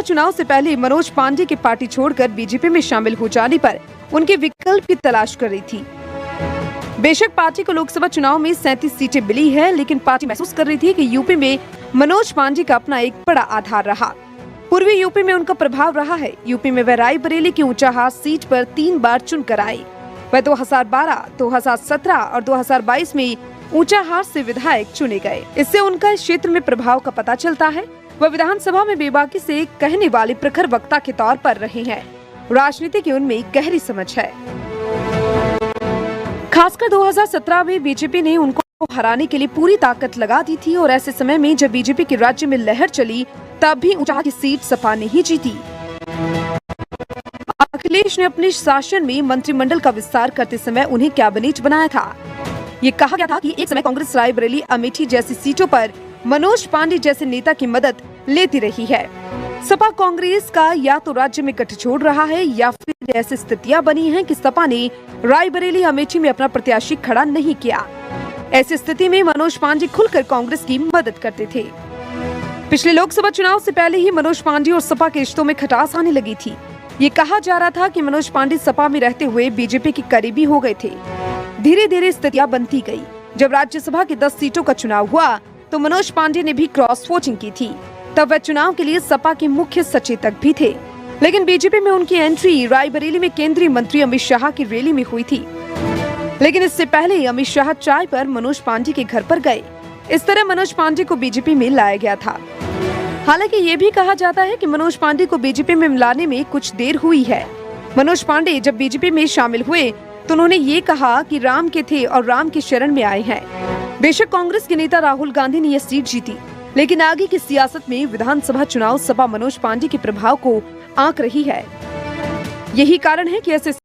चुनाव से पहले मनोज पांडे की पार्टी छोड़कर बीजेपी में शामिल हो जाने पर उनके विकल्प की तलाश कर रही थी। बेशक पार्टी को लोकसभा चुनाव में 37 सीटें मिली है, लेकिन पार्टी महसूस कर रही थी कि यूपी में मनोज पांडे का अपना एक बड़ा आधार रहा। पूर्वी यूपी में उनका प्रभाव रहा है। यूपी में वह रायबरेली की ऊंचाहार सीट पर 3 बार चुनकर आए। वह 2012, 2017 और 2022 में ऊंचाहार से विधायक चुने गए। इससे उनका इस क्षेत्र में प्रभाव का पता चलता है। वह विधानसभा में बेबाकी से कहने वाले प्रखर वक्ता के तौर पर रहे हैं। राजनीति की उनमें गहरी समझ है। खासकर 2017 में बीजेपी ने उनको हराने के लिए पूरी ताकत लगा दी थी और ऐसे समय में जब बीजेपी की राज्य में लहर चली तब भी ऊंचाहार की सीट सपा ने ही जीती। अखिलेश ने अपने शासन में मंत्रिमंडल का विस्तार करते समय उन्हें कैबिनेट बनाया था। ये कहा गया था कि एक समय कांग्रेस रायबरेली, अमेठी जैसी सीटों पर मनोज पांडे जैसे नेता की मदद लेती रही है। सपा कांग्रेस का या तो राज्य में गठजोड़ रहा है या फिर ऐसी स्थितियां बनी हैं कि सपा ने रायबरेली, अमेठी में अपना प्रत्याशी खड़ा नहीं किया। ऐसी स्थिति में मनोज पांडे खुलकर कांग्रेस की मदद करते थे। पिछले लोकसभा चुनाव से पहले ही मनोज पांडे और सपा के रिश्तों में खटास आने लगी थी। ये कहा जा रहा था कि मनोज पांडे सपा में रहते हुए बीजेपी के करीबी हो गए थे। धीरे धीरे स्थितियां बनती गई। जब राज्यसभा की 10 सीटों का चुनाव हुआ तो मनोज पांडे ने भी क्रॉस वोटिंग की थी। तब वह चुनाव के लिए सपा के मुख्य सचेतक भी थे। लेकिन बीजेपी में उनकी एंट्री रायबरेली में केंद्रीय मंत्री अमित शाह की रैली में हुई थी। लेकिन इससे पहले अमित शाह चाय पर मनोज पांडे के घर पर गए। इस तरह मनोज पांडे को बीजेपी में लाया गया था। हालांकि ये भी कहा जाता है कि मनोज पांडे को बीजेपी में मिलाने में कुछ देर हुई है। मनोज पांडे जब बीजेपी में शामिल हुए तो उन्होंने ये कहा कि राम के थे और राम की शरण में आए हैं। बेशक कांग्रेस के नेता राहुल गांधी ने यह सीट जीती, लेकिन आगे की सियासत में विधानसभा चुनाव सपा मनोज पांडे के प्रभाव को आंक रही है। यही कारण है कि ऐसे